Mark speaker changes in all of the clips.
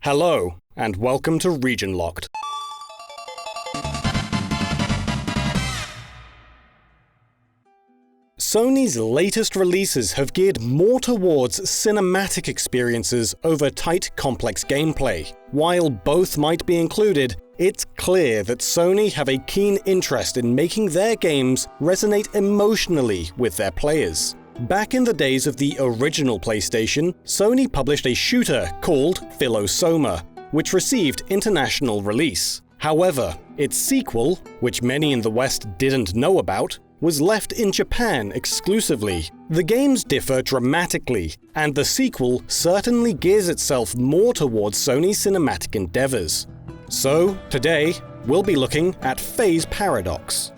Speaker 1: Hello, and welcome to Region Locked. Sony's latest releases have geared more towards cinematic experiences over tight, complex gameplay. While both might be included, it's clear that Sony have a keen interest in making their games resonate emotionally with their players. Back in the days of the original PlayStation, Sony published a shooter called Philosoma, which received international release. However, its sequel, which many in the West didn't know about, was left in Japan exclusively. The games differ dramatically, and the sequel certainly gears itself more towards Sony's cinematic endeavors. So, today, we'll be looking at Phase Paradox.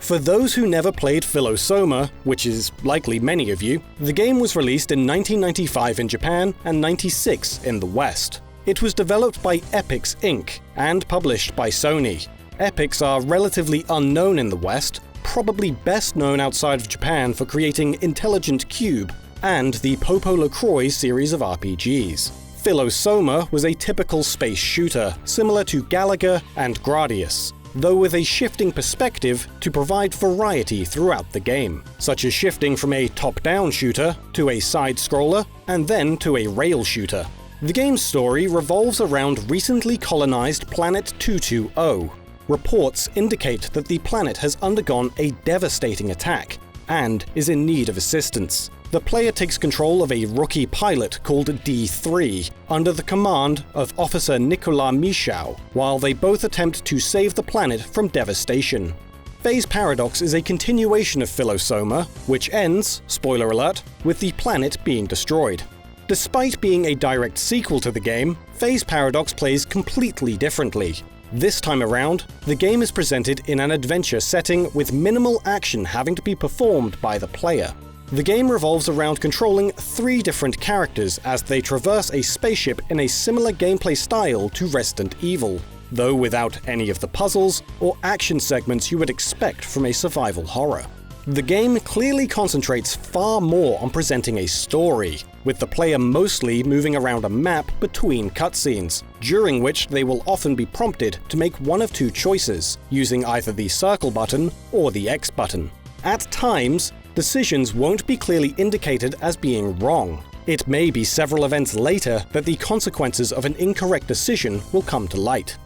Speaker 1: For those who never played Philosoma, which is likely many of you, the game was released in 1995 in Japan and 96 in the West. It was developed by Epix Inc. and published by Sony. Epix are relatively unknown in the West, probably best known outside of Japan for creating Intelligent Cube and the Popo LaCroix series of RPGs. Philosoma was a typical space shooter, similar to Galaga and Gradius, though with a shifting perspective to provide variety throughout the game, such as shifting from a top-down shooter to a side-scroller and then to a rail shooter. The game's story revolves around recently colonized Planet 220. Reports indicate that the planet has undergone a devastating attack and is in need of assistance. The player takes control of a rookie pilot called D3 under the command of Officer Nicolas Michau, while they both attempt to save the planet from devastation. Phase Paradox is a continuation of Philosoma, which ends, spoiler alert, with the planet being destroyed. Despite being a direct sequel to the game, Phase Paradox plays completely differently. This time around, the game is presented in an adventure setting with minimal action having to be performed by the player. The game revolves around controlling 3 different characters as they traverse a spaceship in a similar gameplay style to Resident Evil, though without any of the puzzles or action segments you would expect from a survival horror. The game clearly concentrates far more on presenting a story, with the player mostly moving around a map between cutscenes, during which they will often be prompted to make one of 2 choices, using either the circle button or the X button. At times, decisions won't be clearly indicated as being wrong. It may be several events later that the consequences of an incorrect decision will come to light.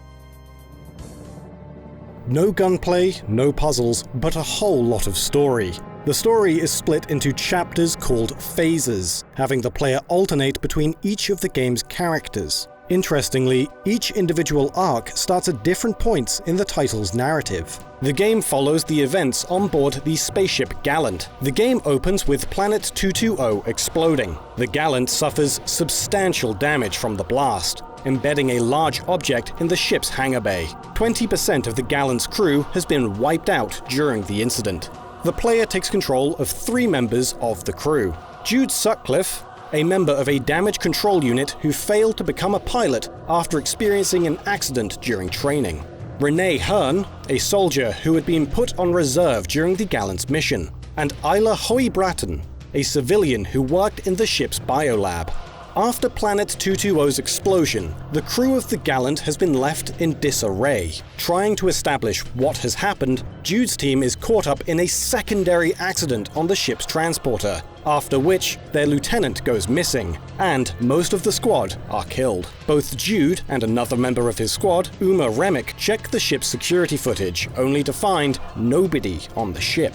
Speaker 1: No gunplay, no puzzles, but a whole lot of story. The story is split into chapters called phases, having the player alternate between each of the game's characters. Interestingly, each individual arc starts at different points in the title's narrative. The game follows the events on board the spaceship Gallant. The game opens with Planet 220 exploding. The Gallant suffers substantial damage from the blast, embedding a large object in the ship's hangar bay. 20% of the Gallant's crew has been wiped out during the incident. The player takes control of 3 members of the crew. Jude Sutcliffe, a member of a damage control unit who failed to become a pilot after experiencing an accident during training. Renee Hearn, a soldier who had been put on reserve during the Gallant's mission. And Isla Hoy Bratton, a civilian who worked in the ship's biolab. After Planet 220's explosion, the crew of the Gallant has been left in disarray. Trying to establish what has happened, Jude's team is caught up in a secondary accident on the ship's transporter, after which their lieutenant goes missing, and most of the squad are killed. Both Jude and another member of his squad, Uma Remick, check the ship's security footage, only to find nobody on the ship.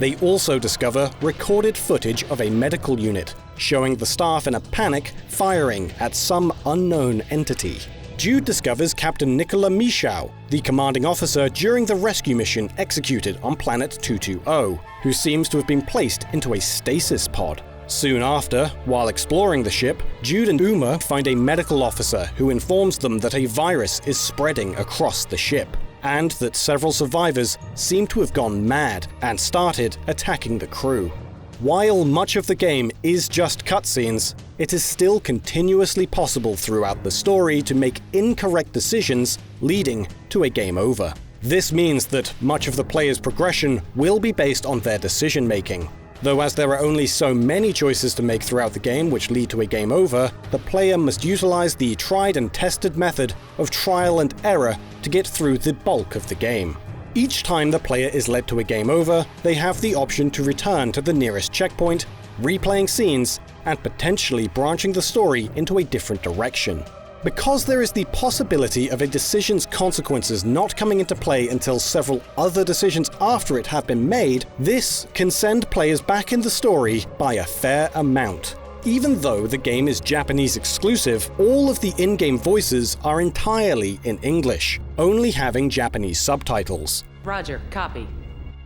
Speaker 1: They also discover recorded footage of a medical unit, showing the staff in a panic firing at some unknown entity. Jude discovers Captain Nicolas Michau, the commanding officer during the rescue mission executed on Planet 220, who seems to have been placed into a stasis pod. Soon after, while exploring the ship, Jude and Uma find a medical officer who informs them that a virus is spreading across the ship, and that several survivors seem to have gone mad and started attacking the crew. While much of the game is just cutscenes, it is still continuously possible throughout the story to make incorrect decisions, leading to a game over. This means that much of the player's progression will be based on their decision-making. Though as there are only so many choices to make throughout the game which lead to a game over, the player must utilize the tried and tested method of trial and error to get through the bulk of the game. Each time the player is led to a game over, they have the option to return to the nearest checkpoint, replaying scenes, and potentially branching the story into a different direction. Because there is the possibility of a decision's consequences not coming into play until several other decisions after it have been made, this can send players back in the story by a fair amount. Even though the game is Japanese exclusive, all of the in-game voices are entirely in English, only having Japanese subtitles.
Speaker 2: Roger, copy.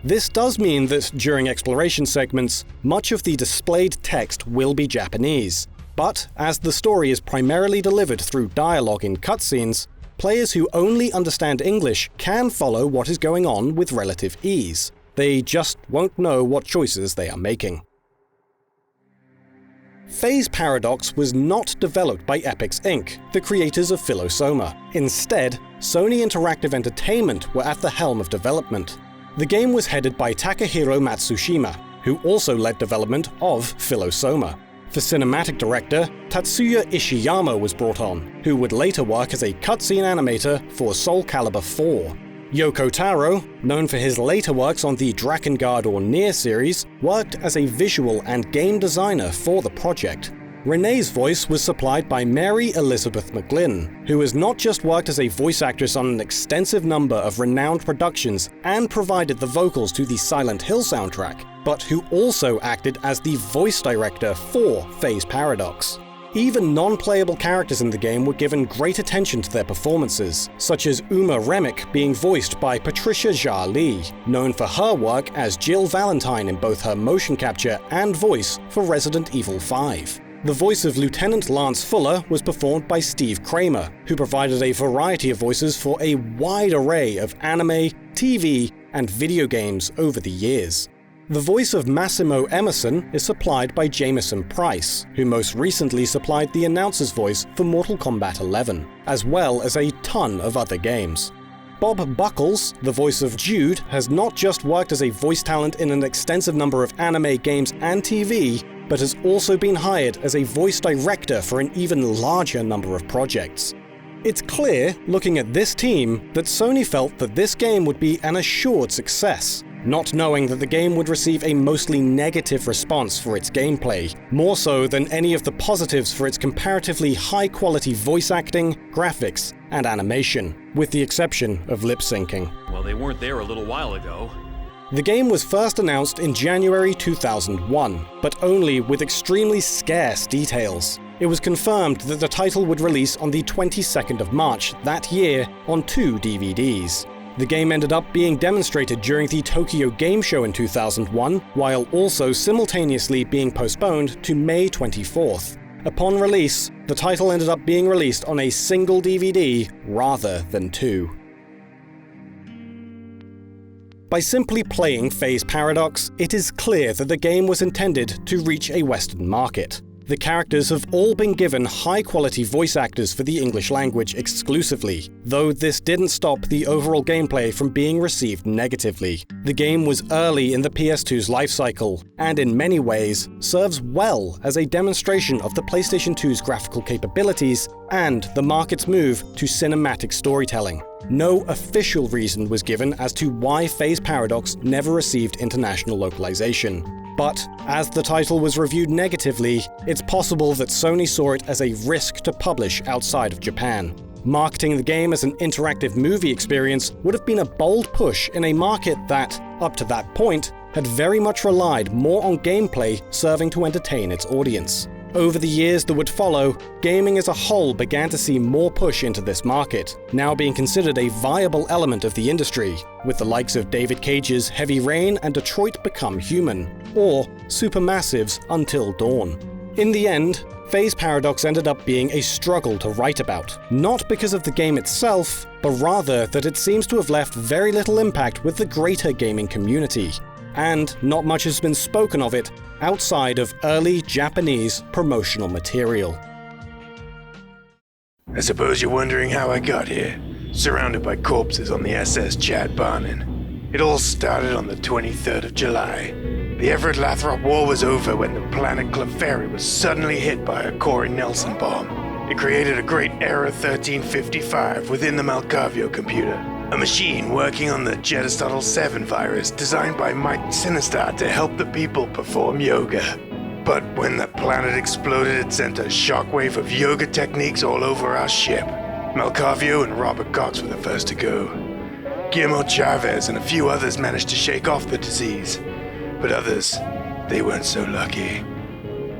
Speaker 1: This does mean that during exploration segments, much of the displayed text will be Japanese. But as the story is primarily delivered through dialogue in cutscenes, players who only understand English can follow what is going on with relative ease. They just won't know what choices they are making. Phase Paradox was not developed by Epix Inc., the creators of Philosoma. Instead, Sony Interactive Entertainment were at the helm of development. The game was headed by Takahiro Matsushima, who also led development of Philosoma. For cinematic director, Tatsuya Ishiyama was brought on, who would later work as a cutscene animator for Soul Calibur 4. Yoko Taro, known for his later works on the Drakengard or Nier series, worked as a visual and game designer for the project. Renee's voice was supplied by Mary Elizabeth McGlynn, who has not just worked as a voice actress on an extensive number of renowned productions and provided the vocals to the Silent Hill soundtrack, but who also acted as the voice director for Phase Paradox. Even non-playable characters in the game were given great attention to their performances, such as Uma Remick being voiced by Patricia Jia Lee, known for her work as Jill Valentine in both her motion capture and voice for Resident Evil 5. The voice of Lieutenant Lance Fuller was performed by Steve Kramer, who provided a variety of voices for a wide array of anime, TV, and video games over the years. The voice of Massimo Emerson is supplied by Jameson Price, who most recently supplied the announcer's voice for Mortal Kombat 11, as well as a ton of other games. Bob Buckles, the voice of Jude, has not just worked as a voice talent in an extensive number of anime, games, and TV, but has also been hired as a voice director for an even larger number of projects. It's clear, looking at this team, that Sony felt that this game would be an assured success, not knowing that the game would receive a mostly negative response for its gameplay, more so than any of the positives for its comparatively high-quality voice acting, graphics, and animation, with the exception of lip-syncing.
Speaker 3: Well, they weren't there a little while ago.
Speaker 1: The game was first announced in January 2001, but only with extremely scarce details. It was confirmed that the title would release on the 22nd of March that year on 2 DVDs. The game ended up being demonstrated during the Tokyo Game Show in 2001, while also simultaneously being postponed to May 24th. Upon release, the title ended up being released on a single DVD rather than 2. By simply playing Phase Paradox, it is clear that the game was intended to reach a Western market. The characters have all been given high-quality voice actors for the English language exclusively, though this didn't stop the overall gameplay from being received negatively. The game was early in the PS2's life cycle, and in many ways serves well as a demonstration of the PlayStation 2's graphical capabilities and the market's move to cinematic storytelling. No official reason was given as to why Phase Paradox never received international localization. But as the title was reviewed negatively, it's possible that Sony saw it as a risk to publish outside of Japan. Marketing the game as an interactive movie experience would have been a bold push in a market that, up to that point, had very much relied more on gameplay serving to entertain its audience. Over the years that would follow, gaming as a whole began to see more push into this market, now being considered a viable element of the industry, with the likes of David Cage's Heavy Rain and Detroit Become Human, or Supermassive's Until Dawn. In the end, Phase Paradox ended up being a struggle to write about, not because of the game itself, but rather that it seems to have left very little impact with the greater gaming community. And not much has been spoken of it outside of early Japanese promotional material.
Speaker 4: I suppose you're wondering how I got here, surrounded by corpses on the SS Chad Barnin. It all started on the 23rd of July. The Everett Lathrop War was over when the planet Clefairy was suddenly hit by a Corey Nelson bomb. It created a great Era 1355 within the Malkavio computer, a machine working on the Jetastotl 7 virus designed by Mike Sinistar to help the people perform yoga. But when the planet exploded, it sent a shockwave of yoga techniques all over our ship. Malkavio and Robert Cox were the first to go. Guillermo Chavez and a few others managed to shake off the disease. But others, they weren't so lucky.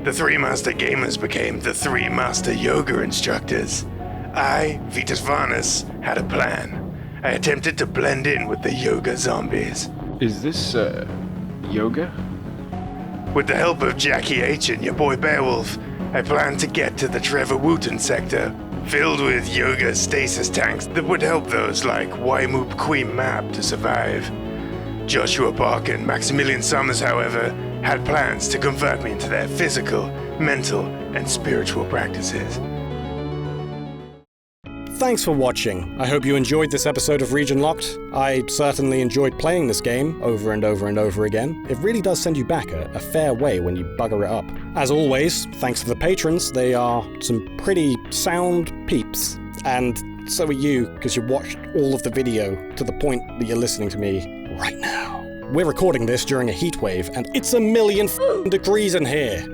Speaker 4: The three master gamers became the three master yoga instructors. I, Vitas Varnus, had a plan. I attempted to blend in with the yoga zombies.
Speaker 2: Is this, yoga?
Speaker 4: With the help of Jackie H and your boy Beowulf, I planned to get to the Trevor Wooten sector, filled with yoga stasis tanks that would help those like Waimup Queen Map to survive. Joshua Park and Maximilian Summers, however, had plans to convert me into their physical, mental, and spiritual practices.
Speaker 1: Thanks for watching. I hope you enjoyed this episode of Region Locked. I certainly enjoyed playing this game over and over and over again. It really does send you back a fair way when you bugger it up. As always, thanks to the patrons. They are some pretty sound peeps. And so are you, because you watched all of the video to the point that you're listening to me right now. We're recording this during a heat wave, and it's a million degrees in here.